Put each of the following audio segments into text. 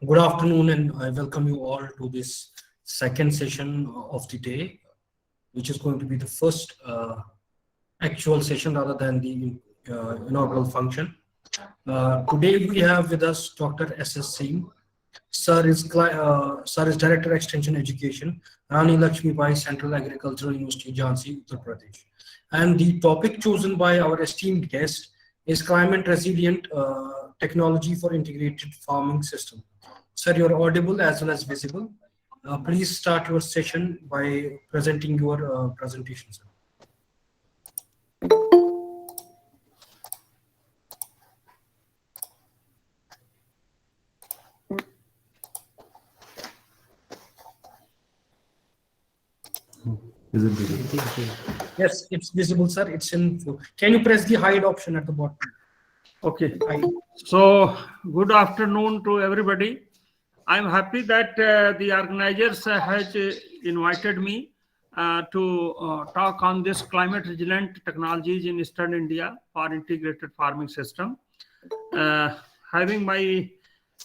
Good afternoon, and I welcome you all to this second session of the day, which is going to be the first actual session rather than the inaugural function. Today we have with us Dr. S.S. Singh. Sir is Director Extension Education, Rani Lakshmi by Central Agricultural University, Jhansi, Uttar Pradesh. And the topic chosen by our esteemed guest is climate resilient technology for integrated farming system. Sir, you're audible as well as visible. Please start your session by presenting your presentation, sir. Is it visible? Yes, it's visible, sir. It's in. Can you press the hide option at the bottom? Okay. Hide. So, good afternoon to everybody. I'm happy that the organizers has invited me to talk on this climate resilient technologies in Eastern India for integrated farming system. Having my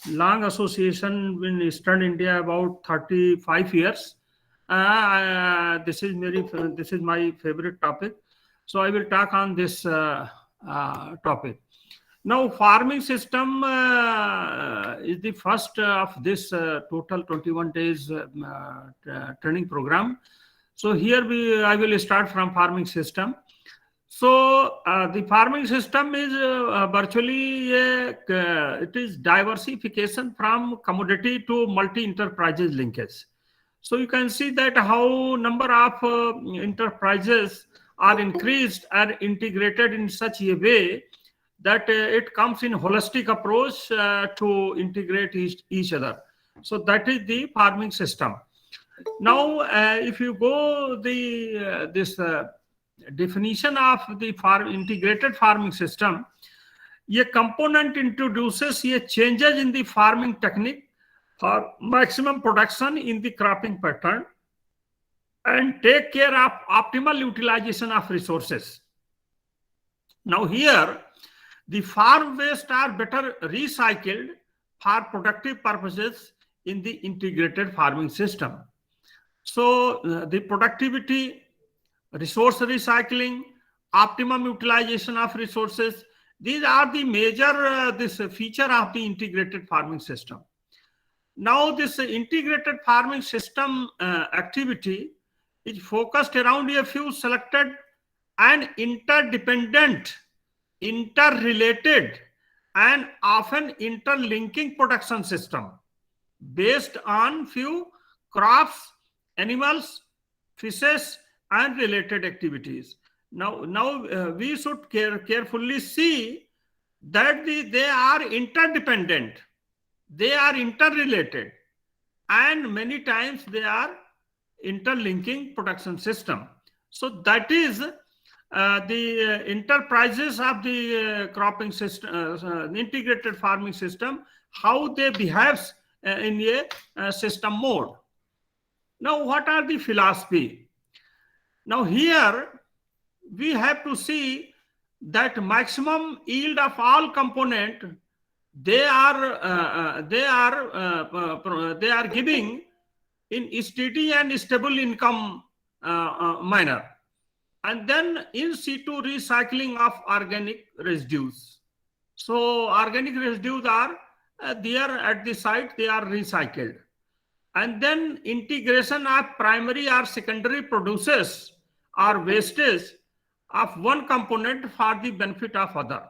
long association in Eastern India about 35 years, this is my favorite topic. So I will talk on this topic. Now, farming system is the first of this total 21 days training program. So here I will start from farming system. So the farming system is virtually it is diversification from commodity to multi-enterprises linkage. So you can see that how number of enterprises are increased and integrated in such a way that it comes in holistic approach to integrate each other. So that is the farming system. Now, if you go this definition of the integrated farming system, a component introduces a changes in the farming technique for maximum production in the cropping pattern and take care of optimal utilization of resources. Now here, the farm waste are better recycled for productive purposes in the integrated farming system. So the productivity, resource recycling, optimum utilization of resources, these are the major this feature of the integrated farming system. Now this integrated farming system activity is focused around a few selected and interdependent, interrelated and often interlinking production system based on few crops, animals, fishes and related activities. Now we should carefully see that they are interdependent, they are interrelated, and many times they are interlinking production system. So that is the enterprises of the cropping system, integrated farming system, how they behave in a system mode. Now, what are the philosophy? Now, here we have to see that maximum yield of all component they are giving in steady and stable income manner. And then in situ recycling of organic residues. So organic residues are there at the site, they are recycled. And then integration of primary or secondary produces or wastage of one component for the benefit of other.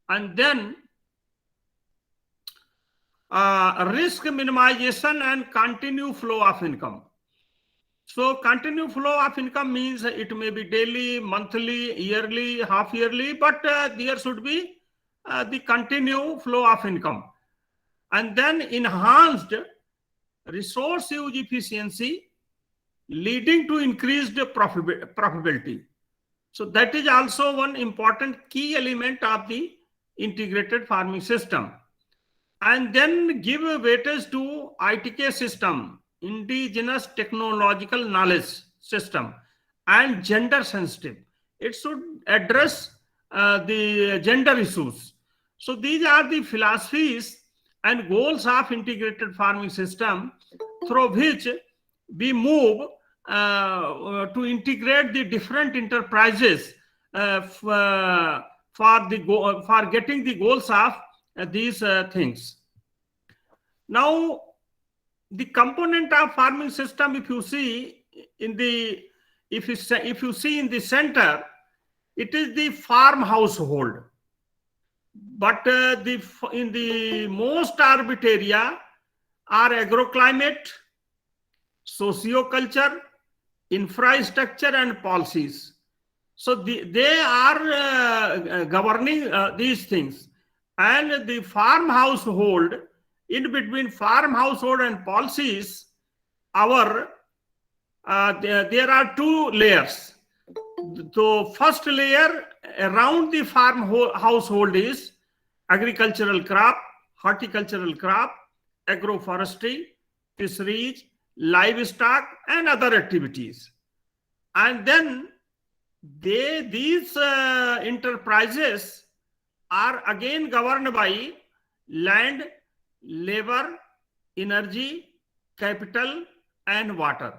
And then risk minimization and continuous flow of income. So continuous flow of income means it may be daily, monthly, yearly, half yearly, but there should be the continuous flow of income. And then enhanced resource use efficiency leading to increased profitability. So that is also one important key element of the integrated farming system. And then give weightage to ITK system, indigenous technological knowledge system, and gender sensitive. It should address the gender issues. So these are the philosophies and goals of integrated farming system, through which we move to integrate the different enterprises for getting the goals of these things. Now, the component of farming system, if you see in the center, it is the farm household. But in the most orbit area are agroclimate, socioculture, infrastructure, and policies. So they are governing these things. And the farm household, in between farm household and policies, there are two layers. The first layer around the farm household is agricultural crop, horticultural crop, agroforestry, fisheries, livestock, and other activities. And then these enterprises are again governed by land, labor, energy, capital, and water.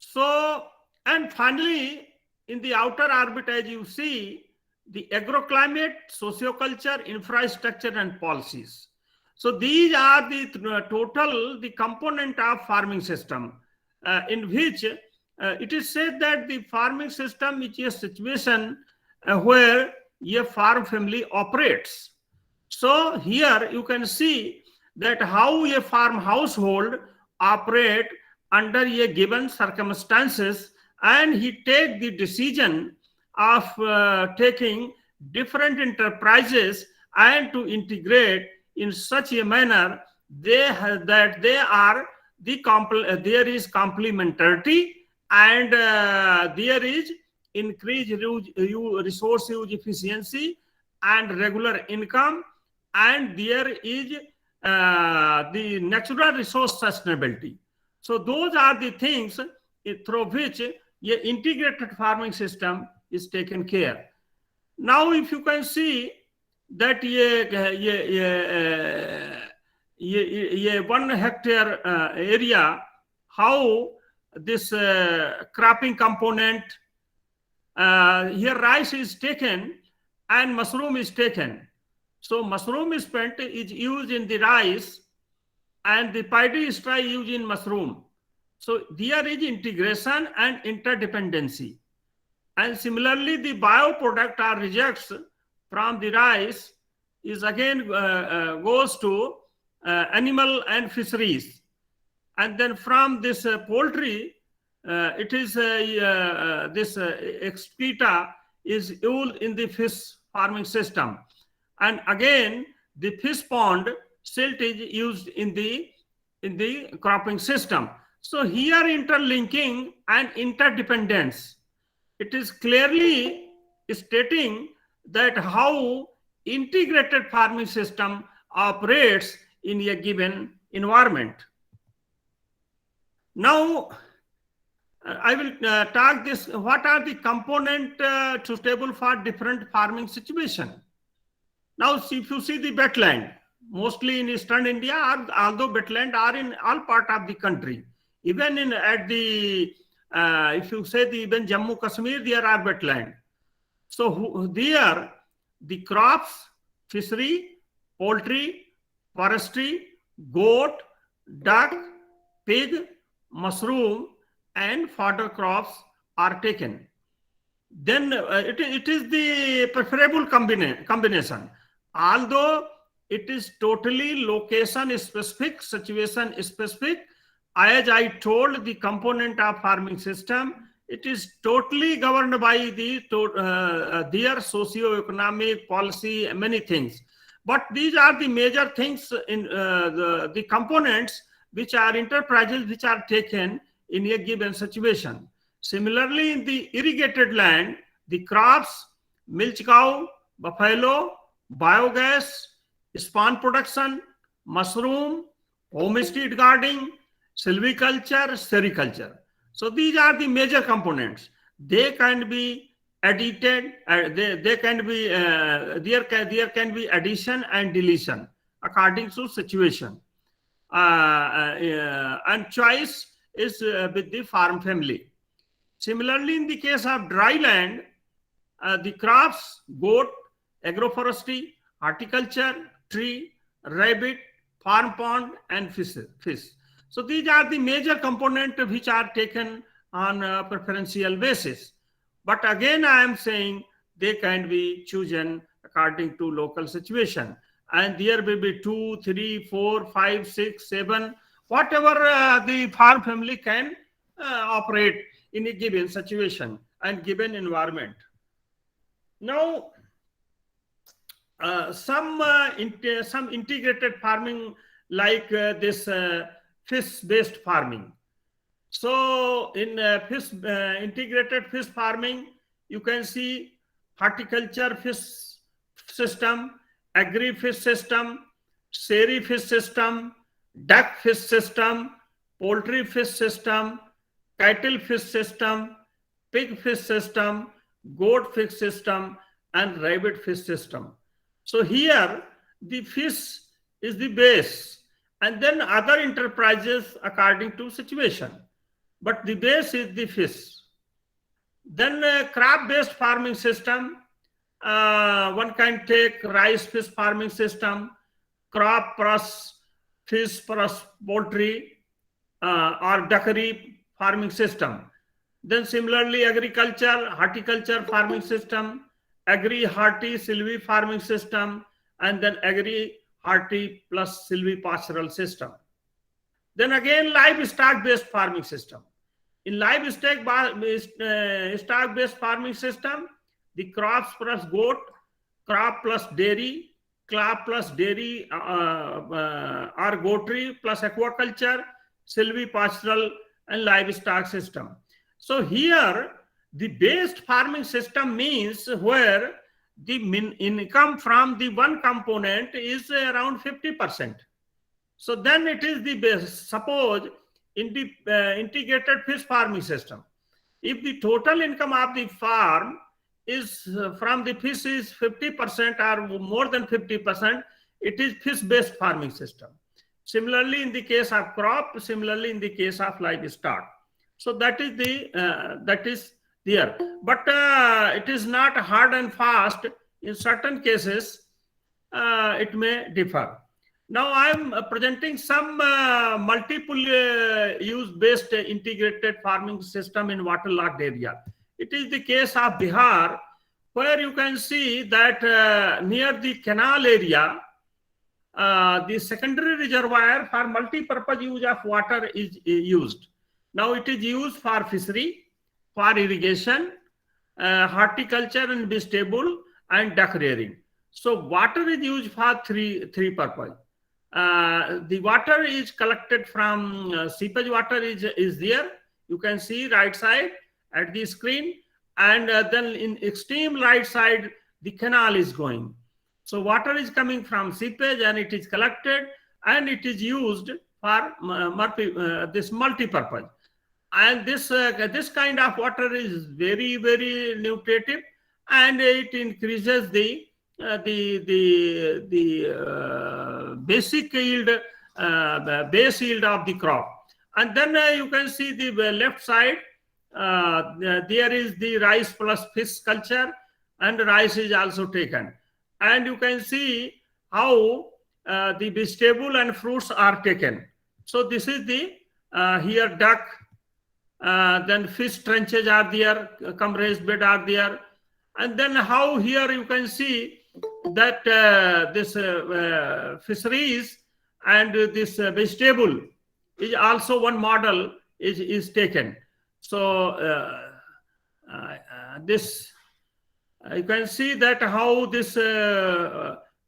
So, and finally, in the outer orbit, as you see, the agroclimate, socioculture, infrastructure, and policies. So these are the the component of farming system, in which it is said that the farming system is a situation where a farm family operates. So here you can see that how a farm household operate under a given circumstances, and he take the decision of taking different enterprises and to integrate in such a manner that there is complementarity, and there is increased resource use efficiency and regular income, and there is the natural resource sustainability. So those are the things through which an integrated farming system is taken care. Now, if you can see that 1 hectare area, how this cropping component, here rice is taken and mushroom is taken. So mushroom is used in the rice, and the paddy straw used in mushroom. So there is integration and interdependency. And similarly, the bioproduct or rejects from the rice is again goes to animal and fisheries. And then from this poultry, it is this excreta is used in the fish farming system. And again, the fish pond silt is used in the cropping system. So here interlinking and interdependence. It is clearly stating that how integrated farming system operates in a given environment. Now, I will talk this, what are the components suitable for different farming situation. Now, if you see the wetland, mostly in eastern India, although wetland are in all part of the country, even in if you say even Jammu Kashmir, there are wetland. So there, the crops, fishery, poultry, forestry, goat, duck, pig, mushroom, and fodder crops are taken. Then it is the preferable combination. Although it is totally location specific, situation specific, as I told, the component of farming system, it is totally governed by their socio-economic policy, many things. But these are the major things in the components which are enterprises which are taken in a given situation. Similarly, in the irrigated land, the crops, milch cow, buffalo, biogas, spawn production, mushroom, homestead gardening, silviculture, sericulture. So these are the major components. They can be edited, there can be addition and deletion. according to situation. And choice is with the farm family. Similarly, in the case of dry land, the crops, goat, agroforestry, horticulture, tree, rabbit, farm pond, and fish. So these are the major components which are taken on a preferential basis. But again, I am saying they can be chosen according to local situation. And there will be 2, 3, 4, 5, 6, 7, whatever the farm family can operate in a given situation and given environment. Now, some integrated farming like this fish-based farming. So in integrated fish farming, you can see horticulture fish system, agri fish system, seri fish system, duck fish system, poultry fish system, cattle fish system, pig fish system, goat fish system, and rabbit fish system. So here the fish is the base, and then other enterprises according to situation. But the base is the fish. Then crop-based farming system. One can take rice fish farming system, crop plus fish plus poultry, or duckery farming system. Then similarly, agriculture, horticulture farming system, agri-horti silvi farming system, and then agri-horti plus silvi-pastoral system. Then again, livestock-based farming system. In livestock-based farming system, the crops plus goat, crop plus dairy, crop plus dairy or goatry plus aquaculture, silvi-pastoral, and livestock system. So here, the based farming system means where the income from the one component is around 50%. So then it is the base. Suppose in the integrated fish farming system, if the total income of the farm is from the fish is 50% or more than 50%, it is fish-based farming system. Similarly, in the case of crop, similarly in the case of livestock. So that is there. But it is not hard and fast. In certain cases, it may differ. Now I am presenting some multiple use-based integrated farming system in waterlogged area. It is the case of Bihar, where you can see that near the canal area, the secondary reservoir for multi-purpose use of water is used. Now it is used for fishery, for irrigation, horticulture and vegetable, and duck rearing. So water is used for three purpose. The water is collected from seepage water is there. You can see right side at the screen, and then in extreme right side the canal is going. So water is coming from seepage and it is collected and it is used for this multi-purpose. And this kind of water is very, very nutritive, and it increases the basic yield, the base yield of the crop. And then you can see the left side, there is the rice plus fish culture, and rice is also taken. And you can see how the vegetable and fruits are taken. So this is the here duck, then fish trenches are there, cum raised bed are there. And then how here you can see that this fisheries and this vegetable is also one model is taken. So this you can see that how this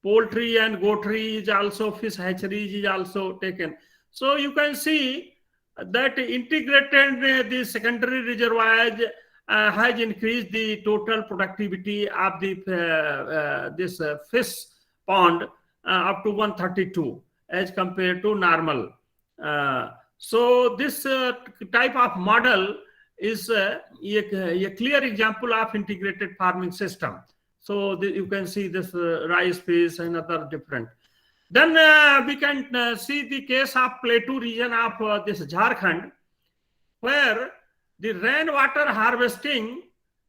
poultry and goatry is also, fish hatcheries is also taken. So you can see that integrated the secondary reservoirs has increased the total productivity of the this fish pond up to 132 as compared to normal. So this type of model is a clear example of integrated farming system. So you can see this rice, fish, and other different. Then we can see the case of Plateau region of this Jharkhand, where the rainwater harvesting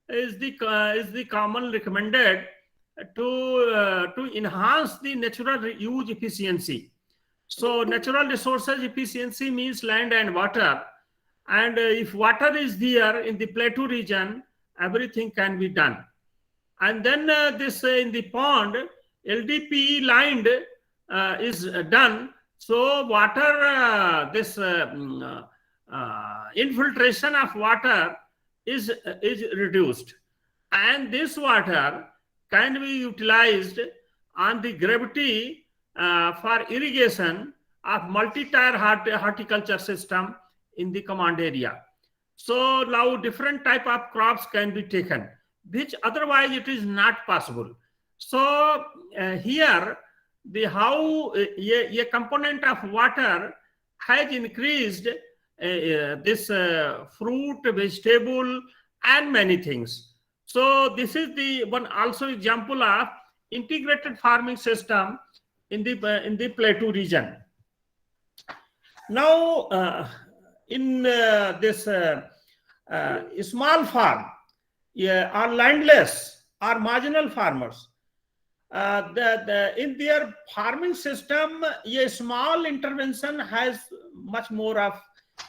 is the common recommended to enhance the natural use efficiency. So natural resources efficiency means land and water. And if water is there in the Plateau region, everything can be done. And then this in the pond, LDPE lined is done. So water, infiltration of water is reduced. And this water can be utilized on the gravity for irrigation of multi-tier horticulture system in the command area. So now different type of crops can be taken, which otherwise it is not possible. So here how a component of water has increased this fruit, vegetable, and many things. So this is the one also example of integrated farming system in the Plateau region. Now in this small farm, or landless or marginal farmers, in their farming system, a small intervention has much more of.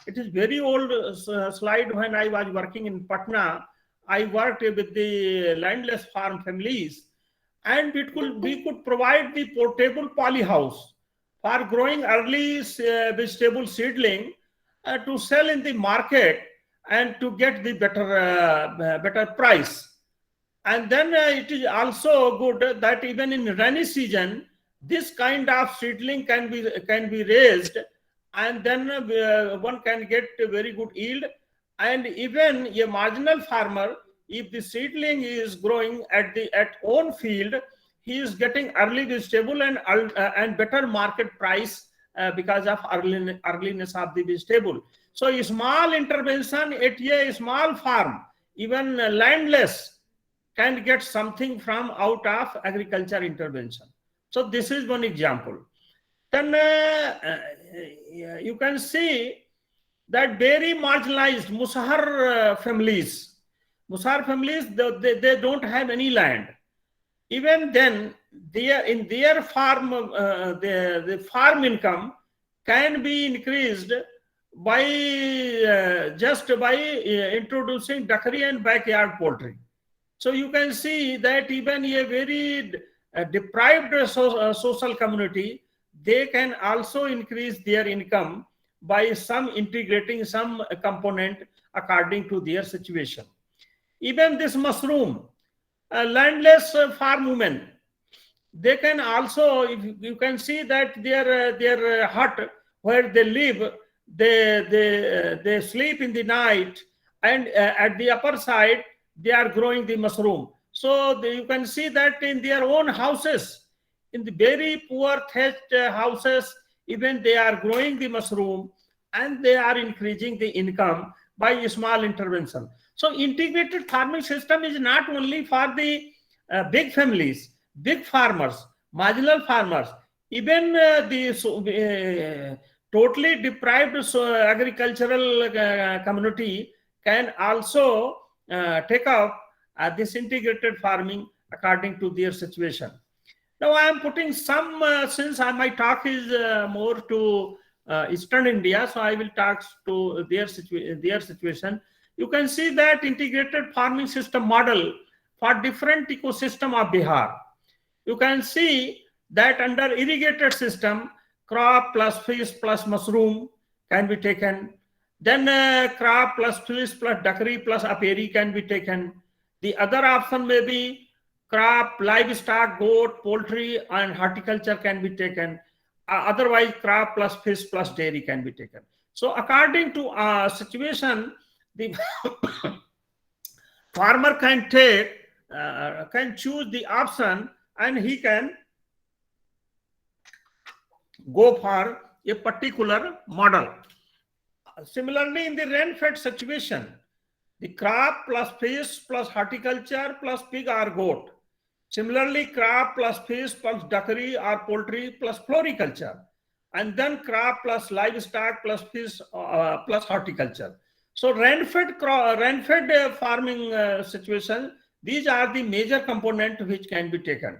It is very old slide. When I was working in Patna, I worked with the landless farm families, and we could provide the portable poly house for growing early vegetable seedling to sell in the market and to get the better price. And then it is also good that even in rainy season, this kind of seedling can be raised, and then one can get a very good yield. And even a marginal farmer, if the seedling is growing at own field, he is getting early vegetable and better market price because of earliness of the vegetable. So a small intervention at a small farm, even landless, can get something from out of agriculture intervention. So this is one example. Then you can see that very marginalized Musahar families, they don't have any land. Even then, in their farm, the farm income can be increased by just by introducing duckery and backyard poultry. So you can see that even a very deprived social community, they can also increase their income by integrating some component according to their situation. Even this mushroom, landless farm women, they can also, if you can see that their hut where they live, they sleep in the night, and at the upper side they are growing the mushroom. So you can see that in their own houses, in the very poor thatched houses, even they are growing the mushroom, and they are increasing the income by a small intervention. So integrated farming system is not only for the big families, big farmers, marginal farmers, even the totally deprived agricultural community can also take up this integrated farming according to their situation. Now I am putting some, since my talk is more to Eastern India, so I will talk to their situation. You can see that integrated farming system model for different ecosystem of Bihar. You can see that under irrigated system, crop plus fish plus mushroom can be taken. Then crop plus fish plus duckery plus apiary can be taken. The other option may be crop, livestock, goat, poultry, and horticulture can be taken. Otherwise, crop plus fish plus dairy can be taken. So according to situation, the farmer can choose the option, and he can go for a particular model. Similarly, in the rain-fed situation, the crop plus fish plus horticulture plus pig or goat, Similarly, crop plus fish plus duckery or poultry plus floriculture, and then crop plus livestock plus fish plus horticulture. So rain-fed farming situation, these are the major components which can be taken.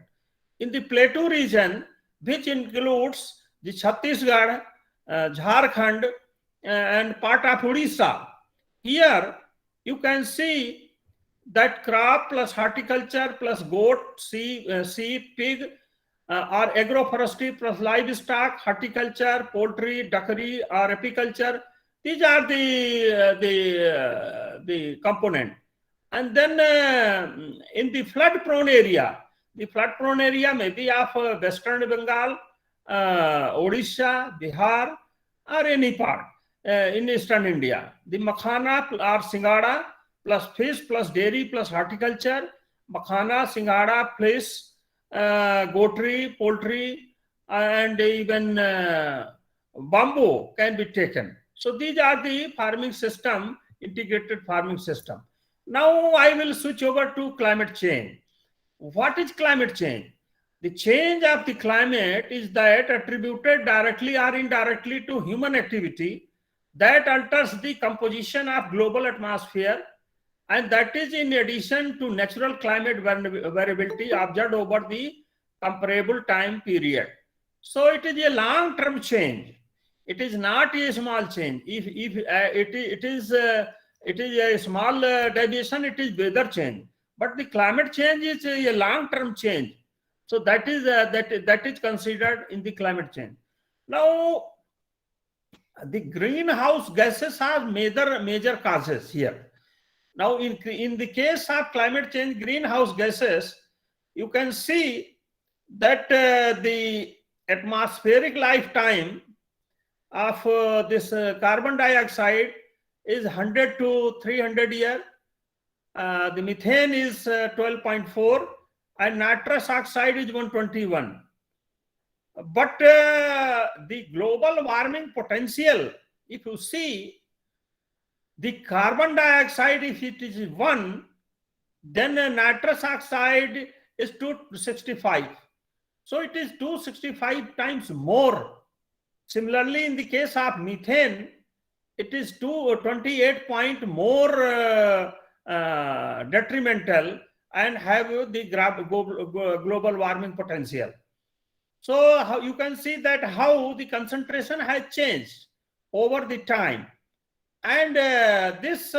In the plateau region, which includes the Chhattisgarh, Jharkhand, and part of Odisha, here you can see that crop plus horticulture plus goat, sheep, pig, or agroforestry plus livestock, horticulture, poultry, duckery, or apiculture. These are the component. And then in the flood-prone area, the flood-prone area may be of Western Bengal, Odisha, Bihar, or any part in Eastern India. The makhana or singada plus fish plus dairy plus horticulture, makhana, singada, fish, goatry, poultry, and even bamboo can be taken. So these are the farming system, integrated farming system. Now I will switch over to climate change. What is climate change? The change of the climate is that attributed directly or indirectly to human activity that alters the composition of global atmosphere, and that is in addition to natural climate variability observed over the comparable time period. So it is a long-term change. It is not a small change. If it is a small deviation, it is weather change. But the climate change is a long-term change. So that is considered in the climate change. Now, the greenhouse gases are major causes here. Now, in the case of climate change, greenhouse gases, you can see that the atmospheric lifetime of this carbon dioxide is 100 to 300 years. The methane is 12.4 and nitrous oxide is 121. But the global warming potential, if you see, the carbon dioxide, if it is 1, then nitrous oxide is 265. So it is 265 times more. Similarly, in the case of methane, it is 28 point more detrimental and have the global warming potential. So how you can see that how the concentration has changed over the time, and this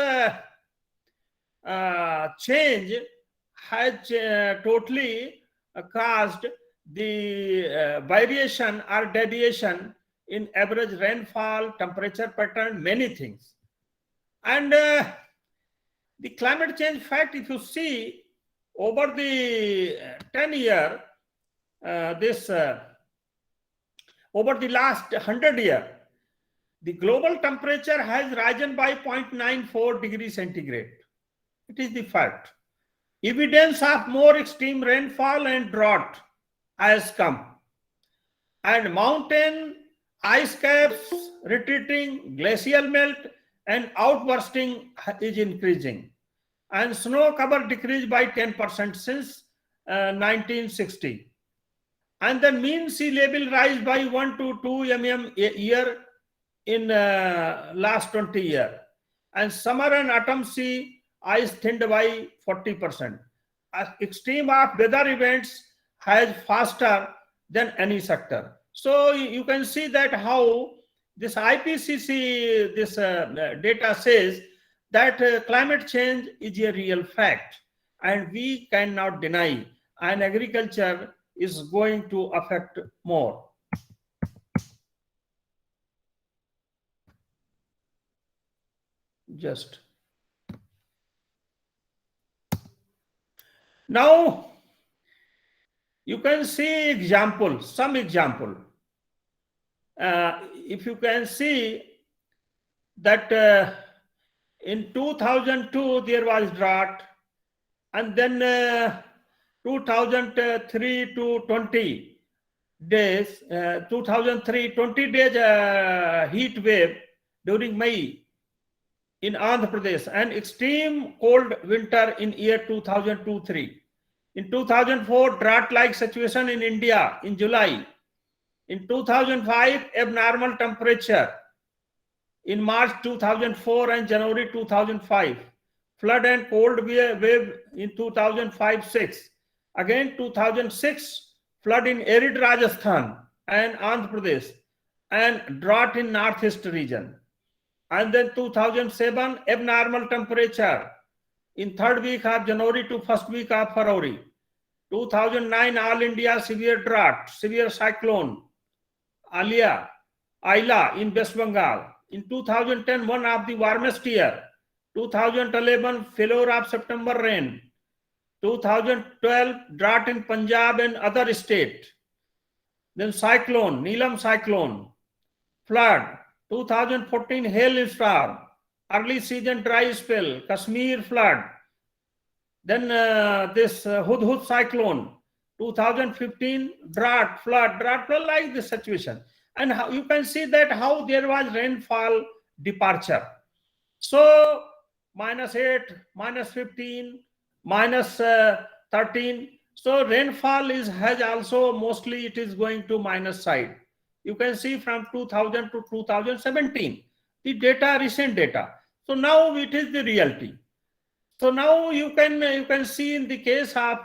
change has totally caused the variation or deviation in average rainfall, temperature pattern, many things. And the climate change fact, if you see over the 10 year, over the last 100 years, the global temperature has risen by 0.94 degrees centigrade. It is the fact. Evidence of more extreme rainfall and drought has come. And mountain ice caps retreating, glacial melt and outbursting is increasing. And snow cover decreased by 10% since 1960. And the mean sea level rise by 1 to 2 mm a year in last 20 years. And summer and autumn sea ice thinned by 40%. Extreme of weather events has faster than any sector. So you can see that how this IPCC, this data says that climate change is a real fact and we cannot deny, and agriculture is going to affect more. Just now you can see some example. If you can see that in 2002 there was drought, and then 2003 to 20 days, 2003 20 days heat wave during May in Andhra Pradesh, and extreme cold winter in year 2002-3. In 2004, drought-like situation in India in July. In 2005, abnormal temperature. In March 2004 and January 2005. Flood and cold wave in 2005-06. Again 2006, flood in arid Rajasthan and Andhra Pradesh, and drought in northeast region. And then 2007, abnormal temperature in third week of January to first week of February. 2009, All India severe drought, severe cyclone, Aila in West Bengal. In 2010, one of the warmest year. 2011, failure of September rain. 2012, drought in Punjab and other state. Then cyclone, Neelam cyclone, flood. 2014, hailstorm, early season dry spell, Kashmir flood. Then this Hudhud cyclone. 2015, drought, flood like this situation. And how, you can see that how there was rainfall departure. So -8, -15, -13. So rainfall has also mostly it is going to minus side. You can see from 2000 to 2017, the data, recent data. So now it is the reality. So now you can see in the case of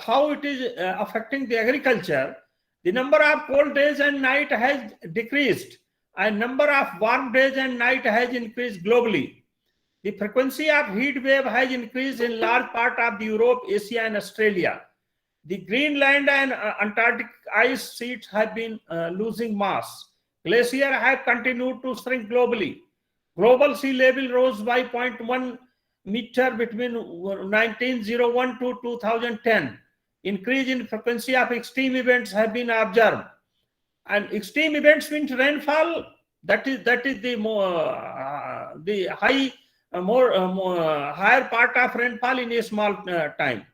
how it is affecting the agriculture. The number of cold days and night has decreased, and number of warm days and night has increased globally. The frequency of heat wave has increased in large part of the Europe, Asia, and Australia. The Greenland and Antarctic ice sheets have been losing mass. Glaciers have continued to shrink globally. Global sea level rose by 0.1 meter between 1901 to 2010. Increase in frequency of extreme events have been observed. And extreme events means rainfall. That is the higher part of rainfall in a small time.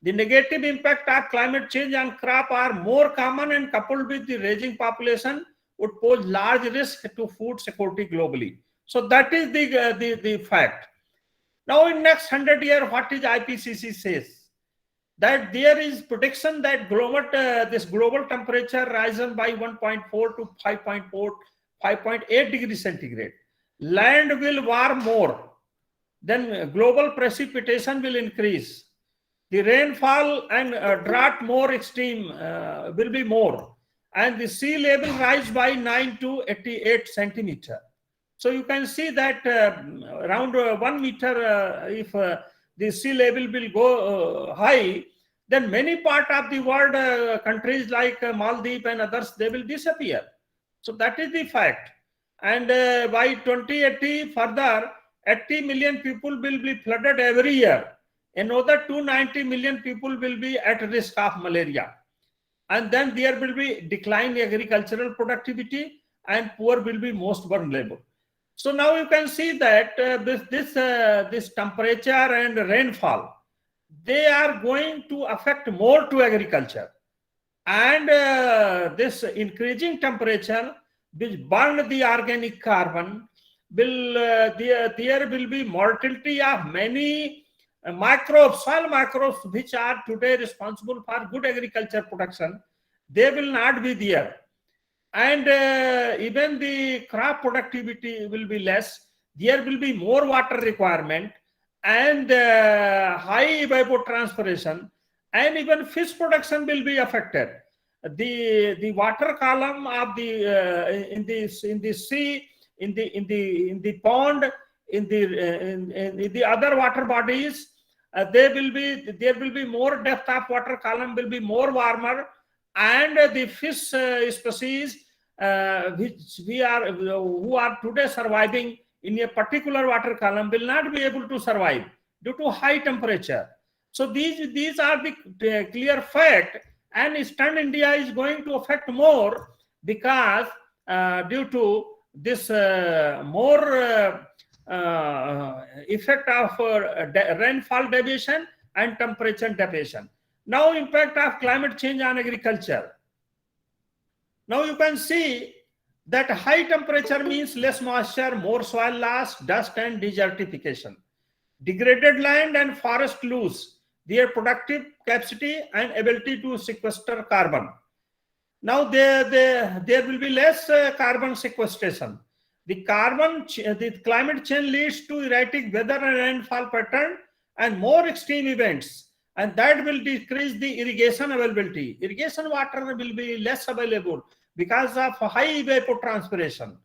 The negative impact of climate change on crop are more common, and coupled with the rising population would pose large risk to food security globally. So that is the fact. Now in next 100 years, what is IPCC says? That there is prediction that this global temperature risen by 1.4 to 5.8 degrees centigrade. Land will warm more. Then global precipitation will increase. The rainfall and drought more extreme will be more. And the sea level rise by 9 to 88 centimeter. So you can see that around 1 meter, if the sea level will go high, then many part of the world, countries like Maldives and others, they will disappear. So that is the fact. And by 2080, further, 80 million people will be flooded every year. Another 290 million people will be at risk of malaria. And then there will be decline in agricultural productivity, and poor will be most vulnerable. So now you can see that this temperature and rainfall, they are going to affect more to agriculture. And this increasing temperature will burn the organic carbon, there will be mortality of many microbes, soil microbes, which are today responsible for good agriculture production. They will not be there. And even the crop productivity will be less. There will be more water requirement and high evapotranspiration, and even fish production will be affected. The water column of in the sea, in the pond, in the other water bodies, there will be more depth of water column will be more warmer, and the fish species who are today surviving in a particular water column will not be able to survive due to high temperature. So these are the clear fact, and Eastern India is going to affect more because due to this more effect of rainfall deviation and temperature deviation. Now impact of climate change on agriculture. Now you can see that high temperature means less moisture, more soil loss, dust and desertification. Degraded land and forest loss their productive capacity and ability to sequester carbon. Now there will be less carbon sequestration. The climate change leads to erratic weather and rainfall pattern and more extreme events, and that will decrease the irrigation availability. Irrigation water will be less available because of high evapotranspiration.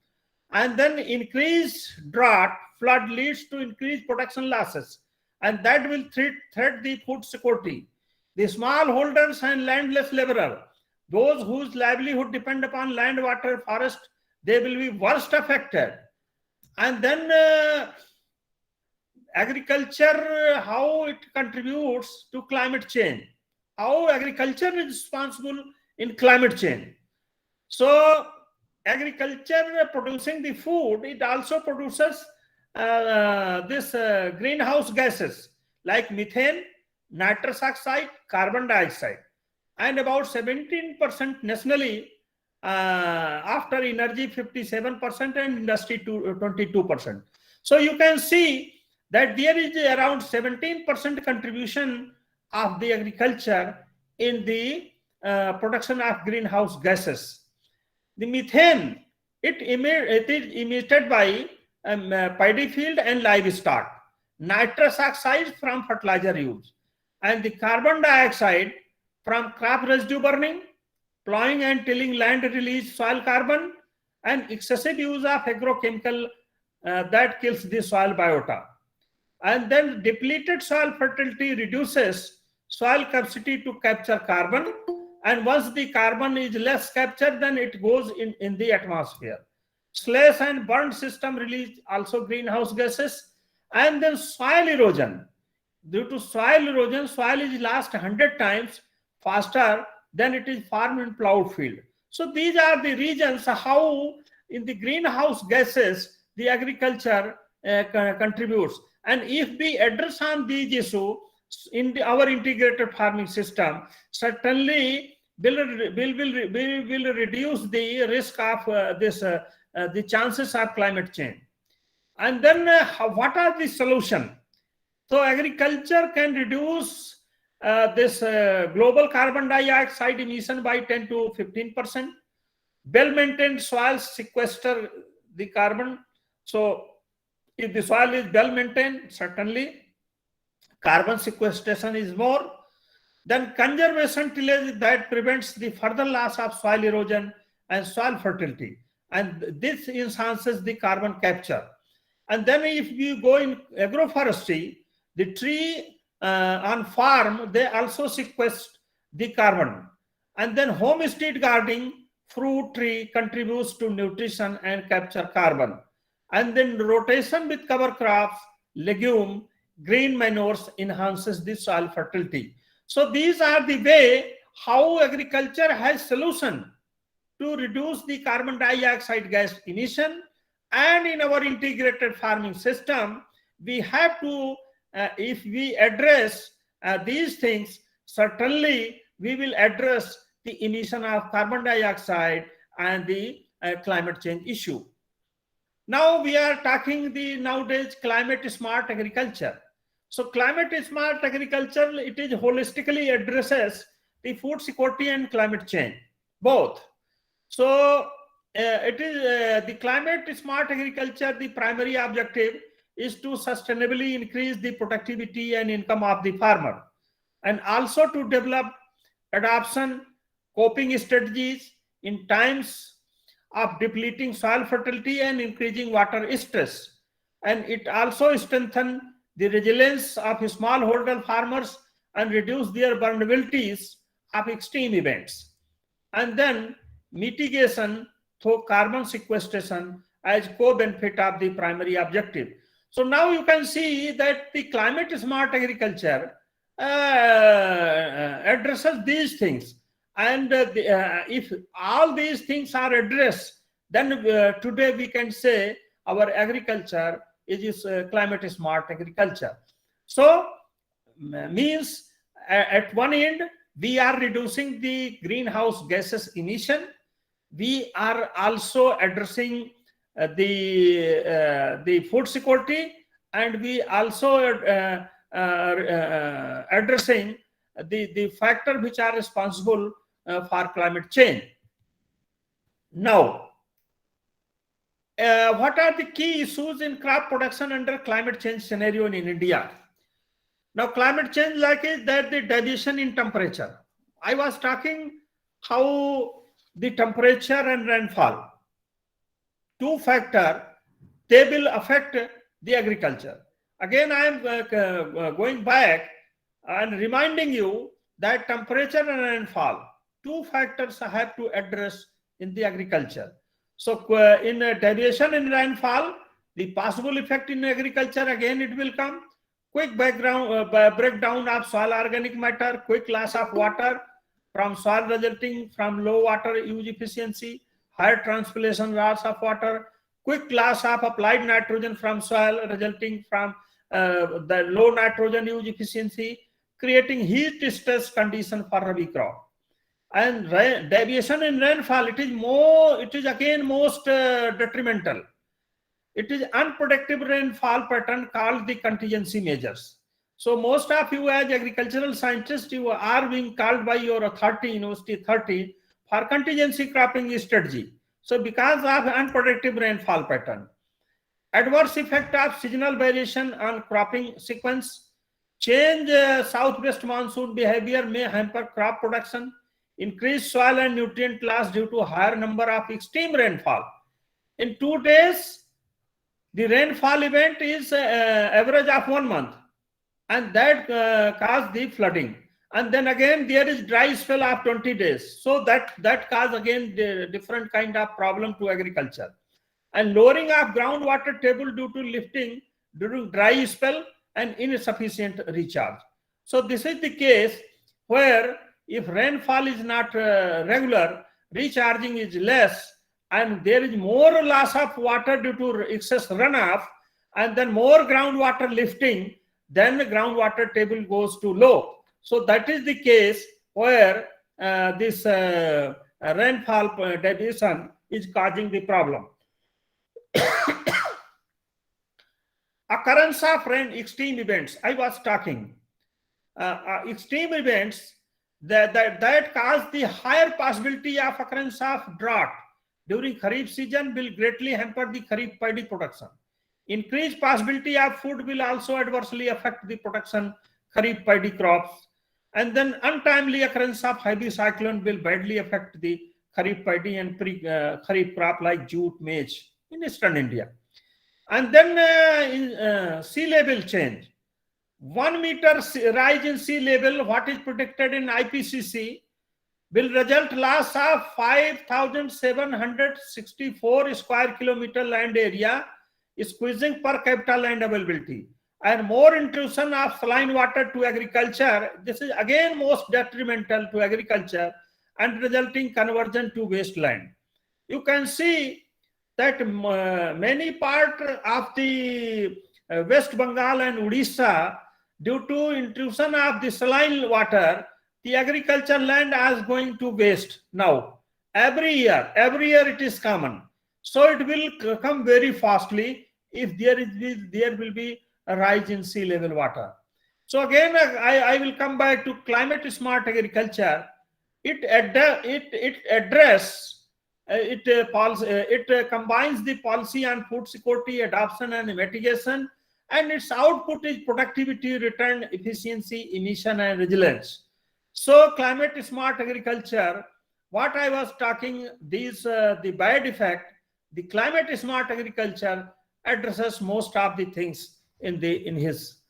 And then increased drought, flood leads to increased production losses, and that will threat the food security. The smallholders and landless laborer, those whose livelihood depend upon land, water, forest, they will be worst affected. And then agriculture, how it contributes to climate change, how agriculture is responsible in climate change. So agriculture producing the food, it also produces this greenhouse gases like methane, nitrous oxide, carbon dioxide, and about 17% nationally, after energy 57% and industry 22%. So you can see that there is around 17% contribution of the agriculture in the production of greenhouse gases. The methane, it is emitted by paddy field and livestock, nitrous oxide from fertilizer use, and the carbon dioxide from crop residue burning, plowing and tilling land release soil carbon, and excessive use of agrochemical that kills the soil biota. And then depleted soil fertility reduces soil capacity to capture carbon, and once the carbon is less captured, then it goes in the atmosphere. Slash and burn system release also greenhouse gases. And then soil erosion. Due to soil erosion, soil is lost 100 times faster than it is farmed in plowed field. So these are the reasons how in the greenhouse gases the agriculture contributes. And if we address on these issues in our integrated farming system, certainly will reduce the risk of the chances of climate change. And then what are the solutions? So agriculture can reduce this global carbon dioxide emission by 10 to 15%. Well-maintained soils sequester the carbon. So if the soil is well-maintained, certainly carbon sequestration is more. Then conservation tillage that prevents the further loss of soil erosion and soil fertility. And this enhances the carbon capture. And then if you go in agroforestry, the tree on farm, they also sequester the carbon. And then homestead gardening, fruit tree contributes to nutrition and capture carbon. And then rotation with cover crops, legume, green manures enhances the soil fertility. So these are the way how agriculture has solution to reduce the carbon dioxide gas emission. And in our integrated farming system, we have to, if we address these things, certainly we will address the emission of carbon dioxide and the climate change issue. Now we are talking the nowadays climate smart agriculture. So climate smart agriculture, it is holistically addresses the food security and climate change, both. So it is the climate smart agriculture, the primary objective is to sustainably increase the productivity and income of the farmer, and also to develop adoption, coping strategies in times of depleting soil fertility and increasing water stress. And it also strengthens the resilience of smallholder farmers and reduce their vulnerabilities of extreme events. And then mitigation through carbon sequestration as co-benefit of the primary objective. So now you can see that the climate smart agriculture addresses these things. And if all these things are addressed, then today we can say our agriculture is climate smart agriculture. So means at one end, we are reducing the greenhouse gases emission. We are also addressing the food security, and we also addressing the factors which are responsible for climate change. Now, what are the key issues in crop production under climate change scenario in India? Now, climate change like is that the deviation in temperature. I was talking how the temperature and rainfall, two factors, they will affect the agriculture. Again, I am going back and reminding you that temperature and rainfall, two factors I have to address in the agriculture. So in deviation in rainfall, the possible effect in agriculture, again it will come. Quick breakdown of soil organic matter, quick loss of water from soil resulting from low water use efficiency, higher transpiration loss of water, quick loss of applied nitrogen from soil resulting from the low nitrogen use efficiency, creating heat stress condition for rabi crop. And deviation in rainfall, it is again most detrimental. It is unpredictable rainfall pattern called the contingency measures. So most of you as agricultural scientists, you are being called by your authority, university authority, for contingency cropping strategy. So because of unpredictable rainfall pattern, adverse effect of seasonal variation on cropping sequence, change southwest monsoon behavior may hamper crop production, increased soil and nutrient loss due to higher number of extreme rainfall. In 2 days, the rainfall event is average of 1 month, and that caused the flooding. And then again, there is dry spell of 20 days. So that cause again the different kind of problem to agriculture. And lowering of groundwater table due to lifting during dry spell and insufficient recharge. So this is the case where if rainfall is not regular, recharging is less, and there is more loss of water due to excess runoff, and then more groundwater lifting, then the groundwater table goes too low. So that is the case where this rainfall deviation is causing the problem. Occurrence of rain extreme events. I was talking extreme events that cause the higher possibility of occurrence of drought during Kharif season will greatly hamper the Kharif paddy production. Increased possibility of food will also adversely affect the production Kharif paddy crops. And then untimely occurrence of heavy cyclone will badly affect the Kharif paddy and Kharif crop like jute, maize in eastern India. And then sea level change. 1 meter rise in sea level, what is predicted in IPCC, will result loss of 5,764 square kilometer land area, squeezing per capita land availability, and more intrusion of saline water to agriculture. This is again most detrimental to agriculture and resulting conversion to wasteland. You can see that many part of the West Bengal and Odisha, due to intrusion of the saline water, the agriculture land is going to waste now. Every year it is common. So it will come very fastly if there will be a rise in sea level water. So again, I will come back to climate smart agriculture. It combines the policy on food security, adoption and mitigation, and its output is productivity, return, efficiency, emission and resilience. So climate smart agriculture, what I was talking, the bad effect, the climate smart agriculture addresses most of the things in his.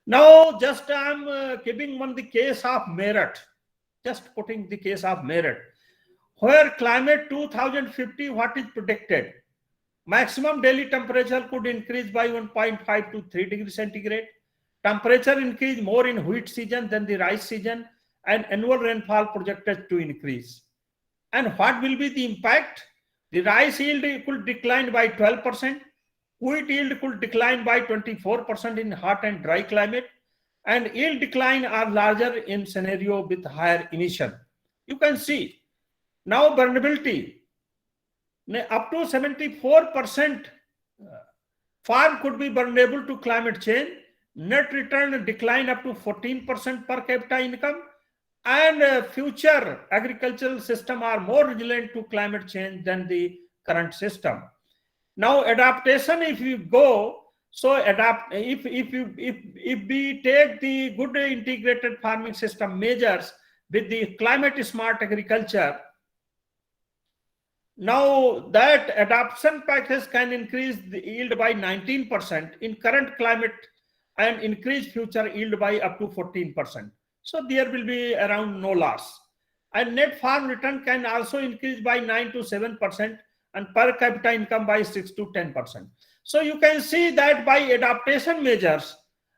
Now just I'm giving the case of Meerut, just putting the case of Meerut, where climate 2050, what is predicted? Maximum daily temperature could increase by 1.5 to 3 degrees centigrade. Temperature increase more in wheat season than the rice season, and annual rainfall projected to increase. And what will be the impact? The rice yield could decline by 12%. Wheat yield could decline by 24% in hot and dry climate, and yield decline are larger in scenario with higher emission. You can see now vulnerability. Up to 74% farm could be vulnerable to climate change net return decline up to 14% per capita income, and future agricultural system are more resilient to climate change than the current system. Now adaptation, if you go, so adapt, if we take the good integrated farming system measures with the climate smart agriculture, now that adoption package can increase the yield by 19% in current climate and increase future yield by up to 14%. So there will be around no loss. And net farm return can also increase by 9 to 7% and per capita income by 6 to 10%. So you can see that by adaptation measures,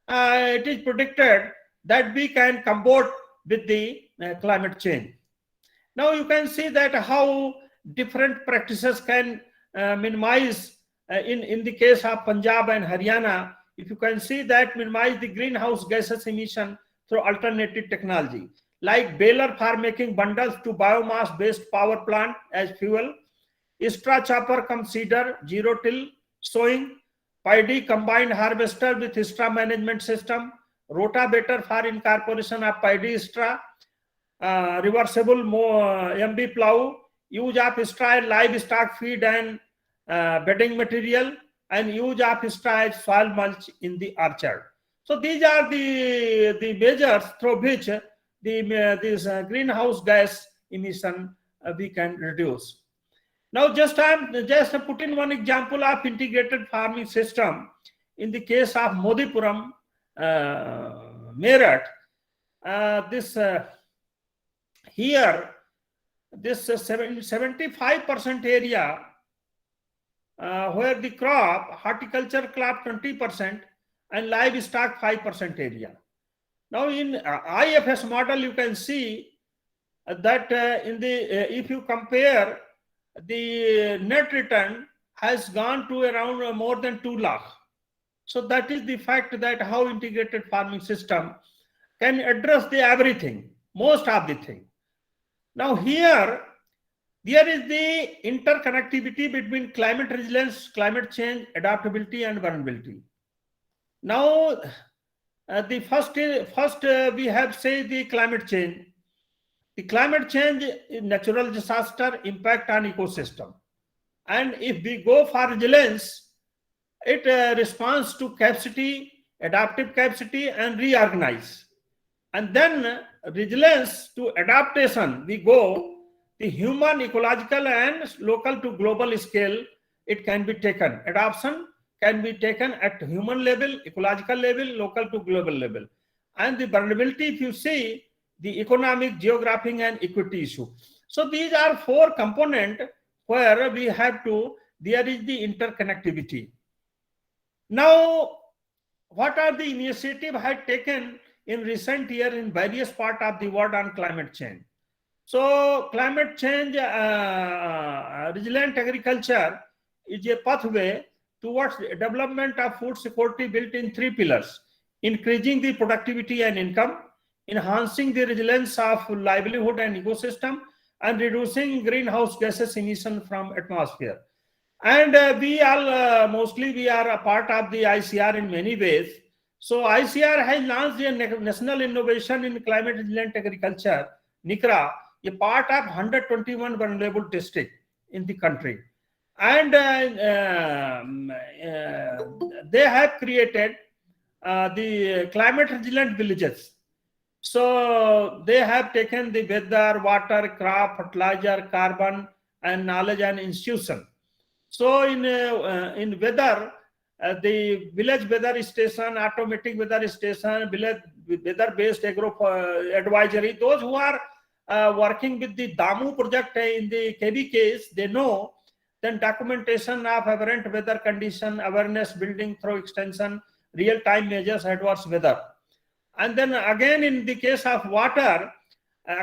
it is predicted that we can combat with the climate change. Now you can see that how different practices can minimize, in the case of Punjab and Haryana, if you can see that minimize the greenhouse gases emission through alternative technology, like baler for making bundles to biomass based power plant as fuel, straw chopper cum seeder, zero till sowing, paddy combined harvester with straw management system, rotavator for incorporation of paddy straw, reversible MB plow, use of straw livestock feed and bedding material, and use of straw as soil mulch in the orchard. So these are the measures through which this greenhouse gas emission we can reduce. Now just put in one example of integrated farming system. In the case of Modipuram, Meerut, here this 75% area where the crop, horticulture crop 20% and livestock 5% area. Now in IFS model you can see that in the if you compare, the net return has gone to around more than 2 lakh. So that is the fact that how integrated farming system can address the everything, most of the thing. Now here, there is the interconnectivity between climate resilience, climate change, adaptability and vulnerability. Now the first we have said the climate change. The climate change is natural disaster impact on ecosystem. And if we go for resilience, it responds to capacity, adaptive capacity and reorganize. And then resilience to adaptation, we go the human, ecological and local to global scale, it can be taken. Adoption can be taken at human level, ecological level, local to global level. And the vulnerability, if you see, the economic, geographic and equity issue. So these are 4 components where we have to, there is the interconnectivity. Now, what are the initiatives had taken in recent year in various parts of the world on climate change? So climate change, resilient agriculture is a pathway towards the development of food security built in 3 pillars: increasing the productivity and income, enhancing the resilience of livelihood and ecosystem, and reducing greenhouse gases emission from atmosphere. And we all mostly we are a part of the ICR in many ways. So ICR has launched a National Innovation in Climate Resilient Agriculture, NICRA, a part of 121 vulnerable districts in the country. And they have created the climate resilient villages. So they have taken the weather, water, crop, fertilizer, carbon, and knowledge and institution. So in weather, the village weather station, automatic weather station, village weather-based agro advisory, those who are working with the DAMU project in the KB case, they know. Then documentation of aberrant weather condition, awareness building through extension, real-time measures, adverse weather. And then again, in the case of water,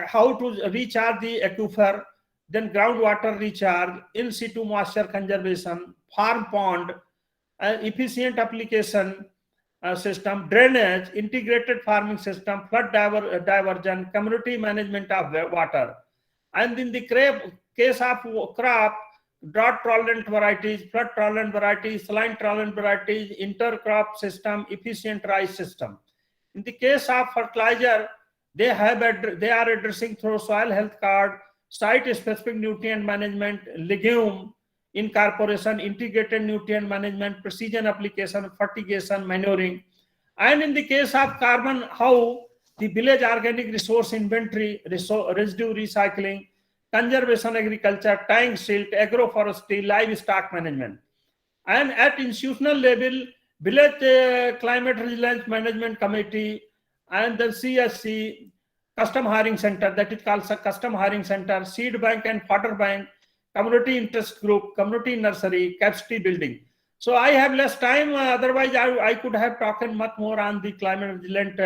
how to recharge the aquifer, then groundwater recharge, in situ moisture conservation, farm pond, efficient application system, drainage, integrated farming system, flood diversion, community management of water. And in the case of crop, drought tolerant varieties, flood tolerant varieties, saline tolerant varieties, intercrop system, efficient rice system. In the case of fertilizer, they are addressing through soil health card, site-specific nutrient management, legume incorporation, integrated nutrient management, precision application, fertigation, manuring. And in the case of carbon, how the village organic resource inventory, residue recycling, conservation agriculture, tying silt, agroforestry, livestock management. And at institutional level, village climate resilience management committee and the CSC, custom hiring center, that is called custom hiring center, seed bank and fodder bank, community interest group, community nursery, capacity building. So I have less time, otherwise I could have talked much more on the climate resilient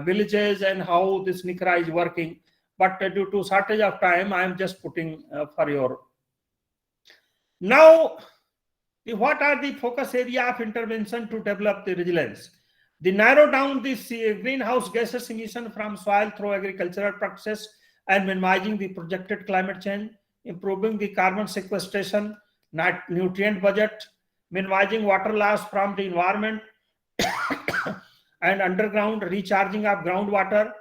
villages and how this NICRA is working. But due to shortage of time, I am just putting for your. Now, what are the focus area of intervention to develop the resilience? The narrow down the greenhouse gases emission from soil through agricultural practices and minimizing the projected climate change, improving the carbon sequestration, nutrient budget, minimizing water loss from the environment and underground recharging of groundwater,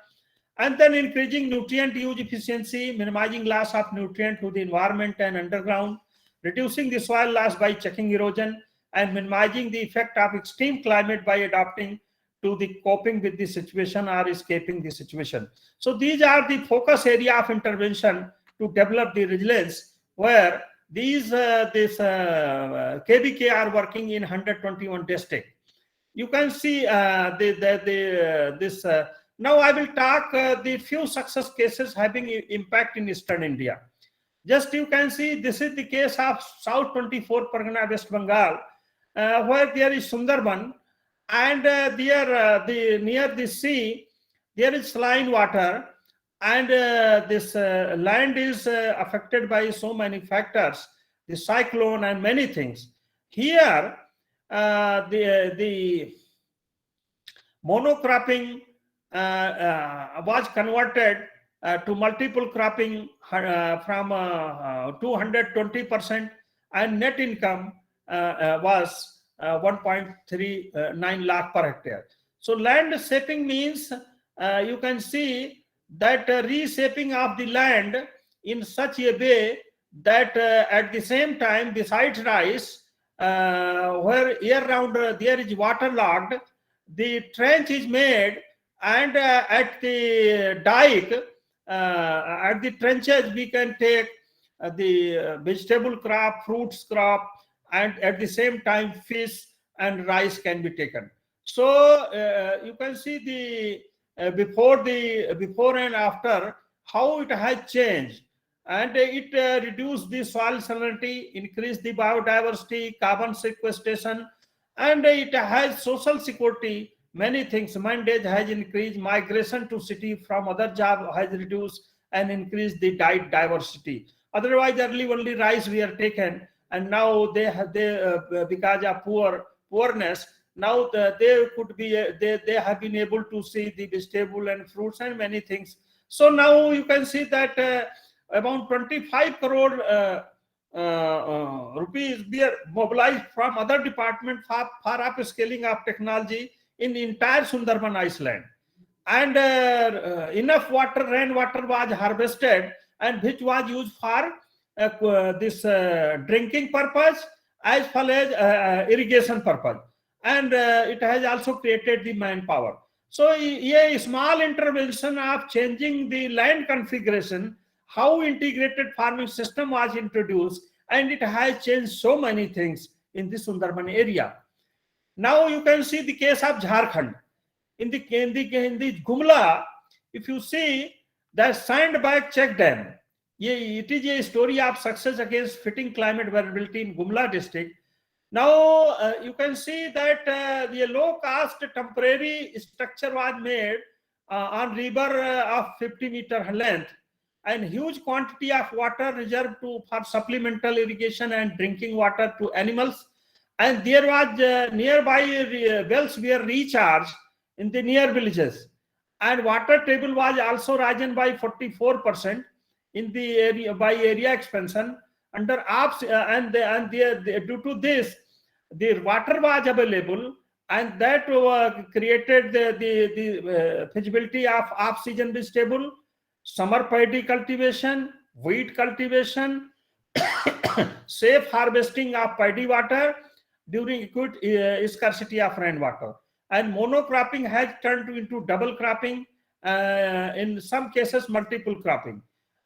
and then increasing nutrient use efficiency, minimizing loss of nutrient to the environment and underground, reducing the soil loss by checking erosion, and minimizing the effect of extreme climate by adapting to the coping with the situation or escaping the situation. So these are the focus area of intervention to develop the resilience, where these KBK are working in 121 districts. You can see this. Now I will talk the few success cases having impact in Eastern India. Just you can see this is the case of South 24 Pargana, West Bengal, where there is Sundarban, and there near the sea there is saline water, and this land is affected by so many factors, the cyclone and many things. Here the monocropping was converted to multiple cropping from 220%, and net income was 1.39 lakh per hectare. So land shaping means you can see that reshaping of the land in such a way that at the same time, besides rice, where year round there is waterlogged, the trench is made, and at the dike, at the trenches, we can take the vegetable crop, fruits crop, and at the same time fish and rice can be taken. So you can see the before and after how it has changed, and it reduced the soil salinity, increased the biodiversity, carbon sequestration, and it has social security, many things. Mandate has increased, migration to city from other job has reduced, and increased the diet diversity. Otherwise, early only rice we are taken, and now they have because of poorness. Now they could be they have been able to see the vegetable and fruits and many things. So now you can see that about 25 crore rupees we are mobilized from other departments for upscaling of technology in the entire Sundarban Iceland, and enough rainwater was harvested, and which was used for this drinking purpose as well as irrigation purpose, and it has also created the manpower. So a small intervention of changing the land configuration, how integrated farming system was introduced, and it has changed so many things in the Sundarban area. Now you can see the case of Jharkhand. In the Gumla, if you see the sandbag check dam, it is a story of success against fitting climate variability in Gumla district. Now you can see that the low-cost temporary structure was made on river of 50-meter length, and huge quantity of water reserved for supplemental irrigation and drinking water to animals. And there was nearby wells were recharged in the near villages, and water table was also risen by 44% in the area by area expansion, under APS, due to this, the water was available, and that created the feasibility of off-season vegetable, summer paddy cultivation, wheat cultivation, safe harvesting of paddy water during acute scarcity of rainwater. And monocropping has turned into double cropping, in some cases multiple cropping.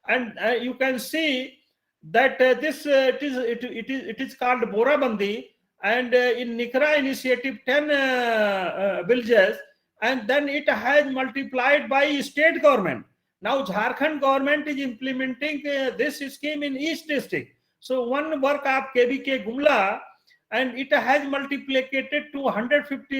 And you can see that it is called Borabandi, and in Nikra initiative 10 villages, and then it has multiplied by state government. Now Jharkhand government is implementing this scheme in each district. So one work of KBK Gumla, and it has multiplicated to 150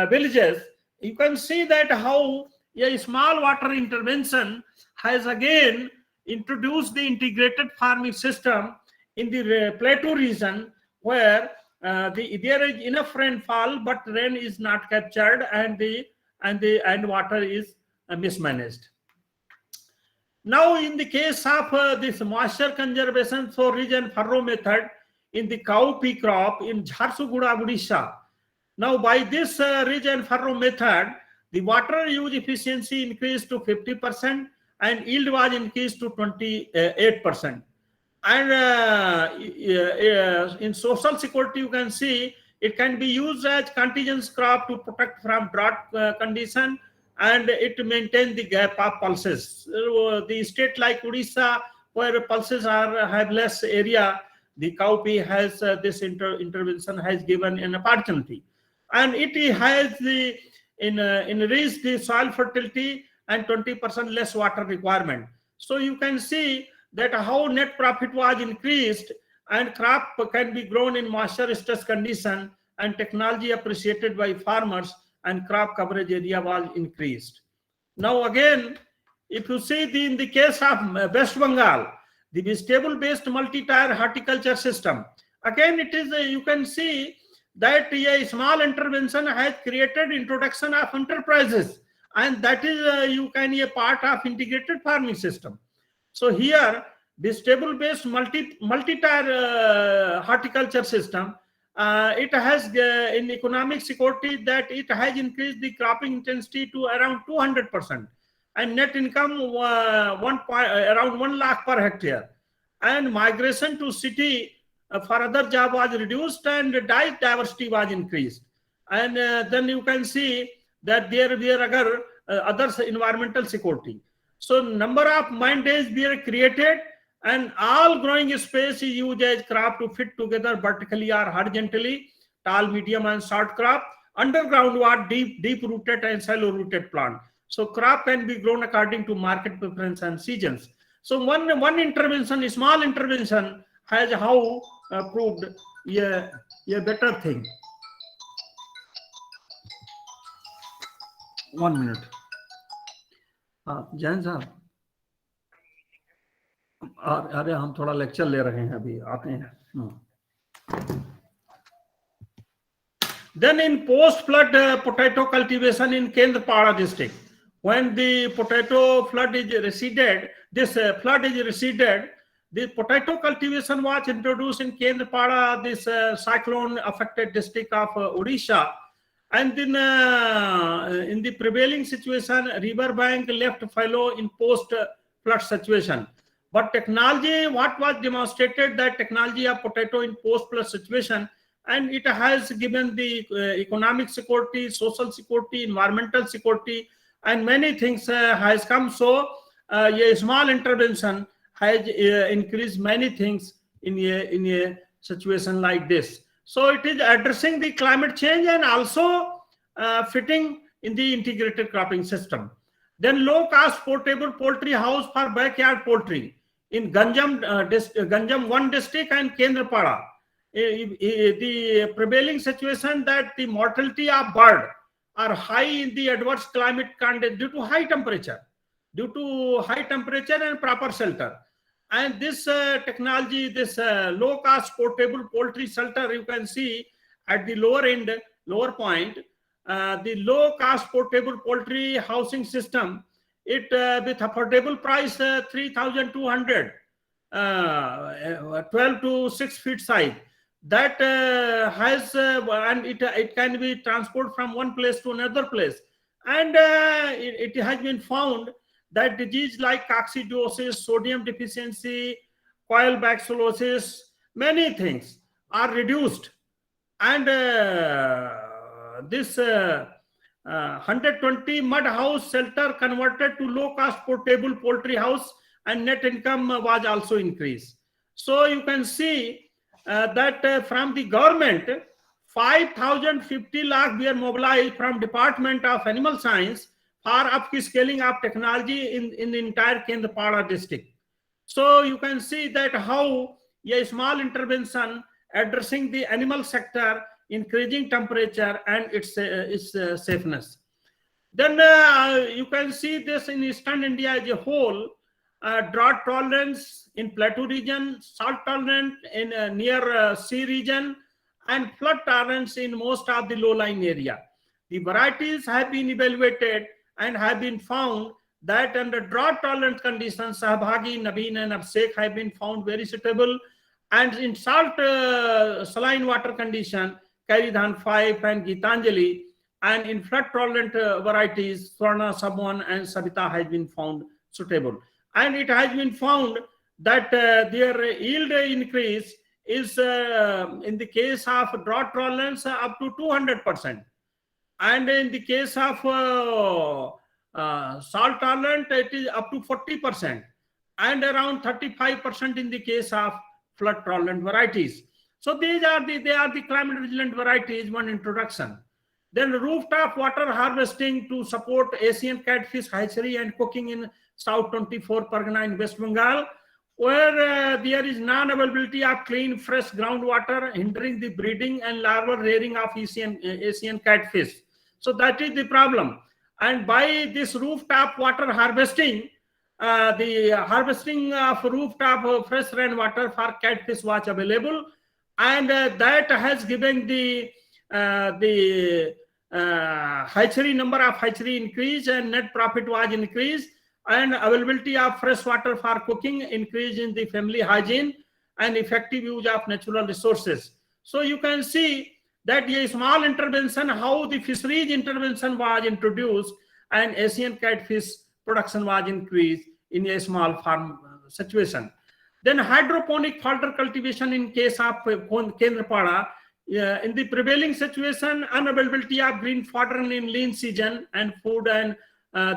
villages. You can see that how a small water intervention has again introduced the integrated farming system in the plateau region, where there is enough rainfall, but rain is not captured, and water is mismanaged. Now, in the case of this moisture conservation storage and furrow method in the cowpea crop in Jharsuguda, Odisha. Now, by this ridge and furrow method, the water use efficiency increased to 50%, and yield was increased to 28%. And in social security, you can see it can be used as contingency crop to protect from drought condition, and it maintains the gap of pulses. The state like Odisha, where pulses have less area, the cowpea has this intervention has given an opportunity, and it has increased the soil fertility and 20% less water requirement. So you can see that how net profit was increased, and crop can be grown in moisture stress condition, and technology appreciated by farmers, and crop coverage area was increased. Now again, if you see in the case of West Bengal, the vegetable-based multi-tier horticulture system, again it is you can see that a small intervention has created introduction of enterprises, and that is you can be a part of integrated farming system. So here, vegetable-based multi-tier horticulture system, it has in economic security that it has increased the cropping intensity to around 200%, and net income around 1 lakh per hectare, and migration to city for other job was reduced, and diet diversity was increased. And then you can see that there were other environmental security. So number of mine days were created, and all growing space is used as crop to fit together vertically or horizontally, tall, medium, and short crop, underground what deep rooted and shallow rooted plant. So crop can be grown according to market preference and seasons. So one intervention, a small intervention, has how proved a better thing. 1 minute. Jain साहब, अरे हम थोड़ा lecture ले रहे हैं, अभी आते हैं. Then in post-flood potato cultivation in Kendrapada district, when the potato flood is receded, the potato cultivation was introduced in Kendrapada, this cyclone-affected district of Odisha. And then in the prevailing situation, river bank left fallow in post-flood situation. But technology, what was demonstrated, that technology of potato in post-flood situation, and it has given the economic security, social security, environmental security, and many things has come. So a small intervention has increased many things in a situation like this. So it is addressing the climate change and also fitting in the integrated cropping system. Then low-cost portable poultry house for backyard poultry in Ganjam 1 district and Kendrapada. The prevailing situation that the mortality of bird are high in the adverse climate condition due to high temperature and proper shelter. And this technology, this low-cost portable poultry shelter, you can see at the lower point, the low-cost portable poultry housing system, it with affordable price 3,200, 12 to 6 feet size. That has and it can be transported from one place to another place, and it has been found that disease like coccidiosis, sodium deficiency, coil bacillosis, many things are reduced, and this 120 mud house shelter converted to low cost portable poultry house, and net income was also increased. So you can see that from the government, 5,050 lakh were mobilized from Department of Animal Science for upscaling of technology in the entire Kendrapada district. So you can see that how a small intervention addressing the animal sector, increasing temperature and its safeness. Then you can see this in Eastern India as a whole. Drought tolerance in plateau region, salt tolerant in near sea region, and flood tolerance in most of the low-lying area. The varieties have been evaluated and have been found that under drought tolerant conditions, Sahbagi, Nabeen and Absek have been found very suitable, and in salt saline water condition, Karidhan 5 and Gitanjali, and in flood tolerant varieties, Swarna, Sabwan and Sabita has been found suitable. And it has been found that their yield increase is in the case of drought tolerance up to 200%, and in the case of salt tolerant it is up to 40%, and around 35% in the case of flood tolerant varieties. So they are the climate resilient varieties. One introduction. Then rooftop water harvesting to support Asian catfish hatchery and cooking in South 24 Pargana in West Bengal, where there is non-availability of clean, fresh groundwater, hindering the breeding and larval rearing of Asian catfish. So that is the problem. And by this rooftop water harvesting, the harvesting of rooftop fresh rainwater for catfish was available, and that has given the hatchery number of hatchery increase, and net profit was increased, and availability of fresh water for cooking, increase in the family hygiene, and effective use of natural resources. So you can see that a small intervention, how the fisheries intervention was introduced, and Asian catfish production was increased in a small farm situation. Then hydroponic fodder cultivation in case of Kendrapada, in the prevailing situation, unavailability of green fodder in lean season and food, and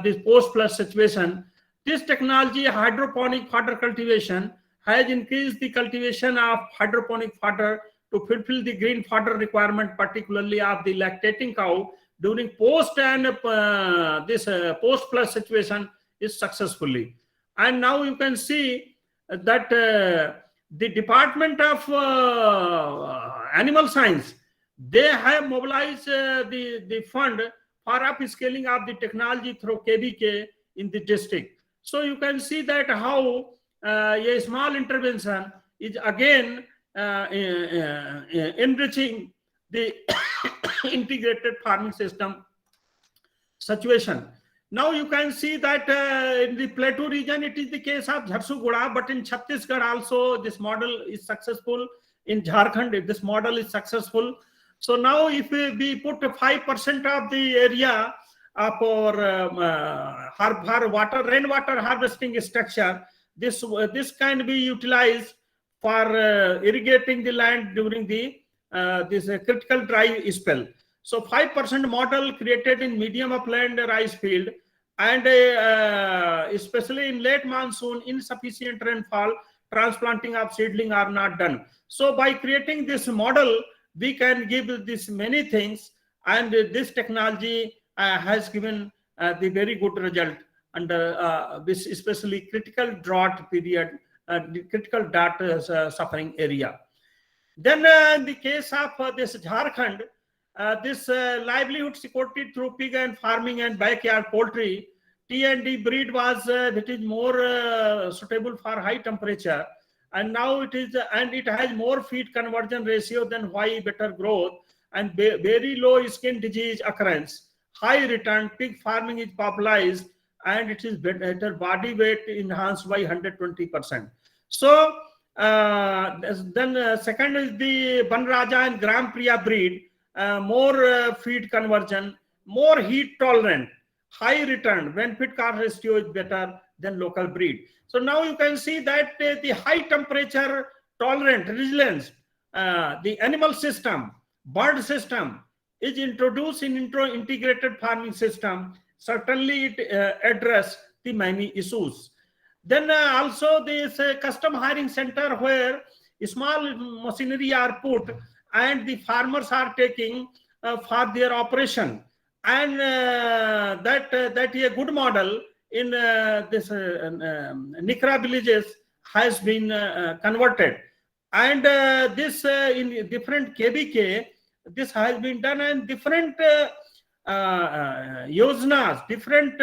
this post-plus situation, this technology, hydroponic fodder cultivation, has increased the cultivation of hydroponic fodder to fulfill the green fodder requirement, particularly of the lactating cow during post and this post-plus situation is successfully. And now you can see that the Department of Animal Science, they have mobilized the fund for upscaling of the technology through KBK in the district. So you can see that how a small intervention is again enriching the integrated farming system situation. Now you can see that in the plateau region, it is the case of Jharsuguda, but in Chhattisgarh also this model is successful. In Jharkhand, this model is successful. So now if we put 5% of the area for rainwater harvesting structure, this can be utilized for irrigating the land during the this critical dry spell. So 5% model created in medium upland rice field, and especially in late monsoon, insufficient rainfall, transplanting of seedling are not done. So by creating this model, we can give this many things, and this technology has given the very good result under this especially critical drought period, the critical drought suffering area. Then in the case of this Jharkhand, this livelihood security through pig and farming and backyard poultry, T&D breed was it is more suitable for high temperature, and now it is, and it has more feed conversion ratio than Y, better growth, and very low skin disease occurrence, high return. Pig farming is popularized, and it is better body weight enhanced by 120%. So then second is the Banraja and Gram Priya breed, more feed conversion, more heat tolerant, high return, benefit cost ratio is better than local breed. So now you can see that the high temperature tolerant resilience, the animal system, bird system is introduced in integrated farming system. Certainly it address the many issues. Then also this custom hiring center where small machinery are put and the farmers are taking for their operation, and that is a good model in this Nikra villages has been converted, and this in different KBK this has been done, and different yojnas, different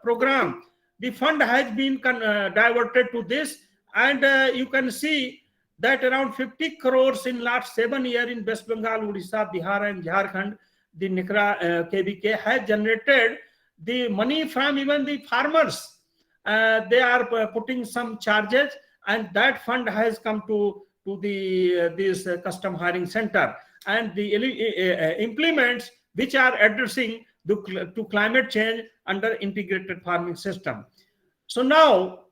program, the fund has been diverted to this, and you can see that around 50 crores in last 7 years in West Bengal, Odisha, Bihar and Jharkhand, the Nikra KBK has generated the money from even the farmers. They are putting some charges, and that fund has come to the this custom hiring center, and the implements which are addressing to climate change under integrated farming system. So now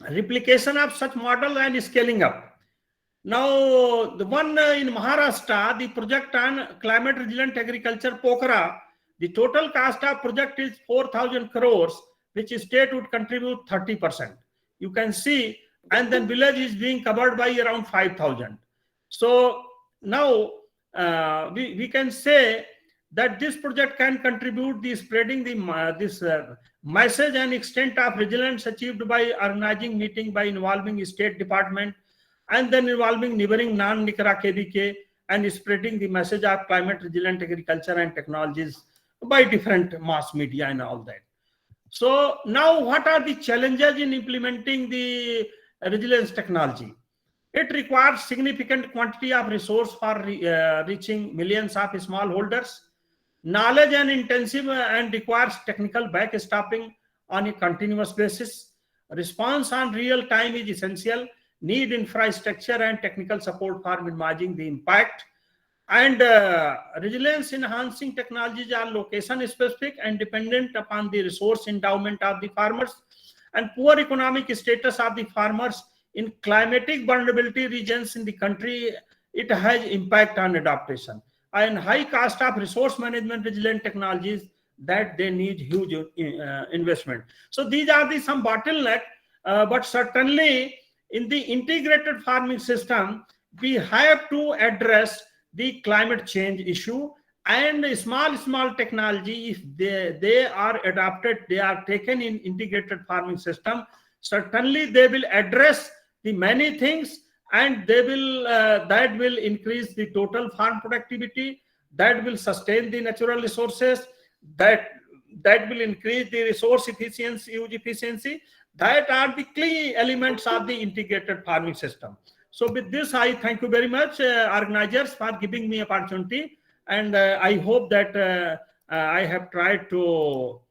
replication of such model and scaling up. Now the one in Maharashtra, the project on climate resilient agriculture Pokhara, the total cost of project is 4,000 crores, which state would contribute 30%. You can see, and then village is being covered by around 5,000. So now we can say that this project can contribute the spreading the this message and extent of resilience achieved by organizing meeting by involving state department and then involving neighboring non-Nikra KBK and spreading the message of climate resilient agriculture and technologies by different mass media and all that. So now what are the challenges in implementing the resilience technology? It requires significant quantity of resource for reaching millions of smallholders, knowledge and intensive and requires technical backstopping on a continuous basis. Response on real time is essential. Need infrastructure and technical support for minimizing the impact. And resilience enhancing technologies are location specific and dependent upon the resource endowment of the farmers and poor economic status of the farmers in climatic vulnerability regions in the country. It has impact on adaptation and high cost of resource management resilient technologies that they need huge investment. So these are the some bottleneck, but certainly in the integrated farming system, we have to address the climate change issue, and small technology, if they are adopted, they are taken in integrated farming system, certainly they will address the many things, and they will that will increase the total farm productivity, that will sustain the natural resources, that will increase the resource efficiency, use efficiency. That are the key elements of the integrated farming system. So with this, I thank you very much, organizers, for giving me opportunity, and I hope that I have tried to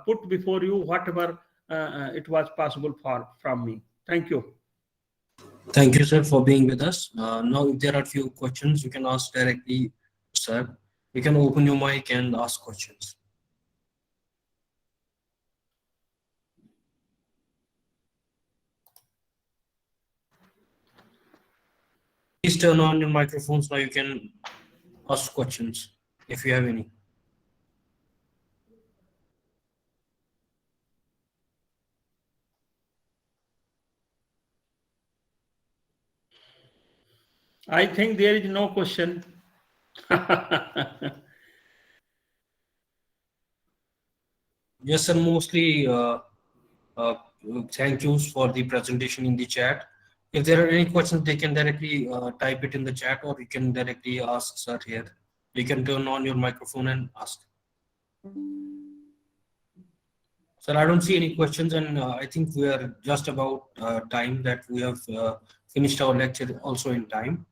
put before you whatever it was possible from me. Thank you. Thank you, sir, for being with us. Now, if there are few questions, you can ask directly, sir. You can open your mic and ask questions. Please turn on your microphones. Now you can ask questions if you have any. I think there is no question. Yes, sir. Mostly thank yous for the presentation in the chat. If there are any questions, they can directly type it in the chat, or you can directly ask sir here. You can turn on your microphone and ask. Sir, I don't see any questions, and I think we are just about time that we have finished our lecture also in time.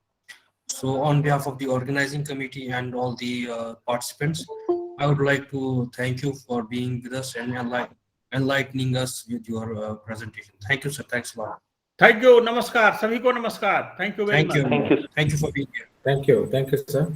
So on behalf of the organizing committee and all the participants, I would like to thank you for being with us and enlightening us with your presentation. Thank you, sir. Thanks a lot. Thank you. Namaskar. Sabhi ko namaskar. Thank you very Thank much. you. Thank you for being here. Thank you, sir.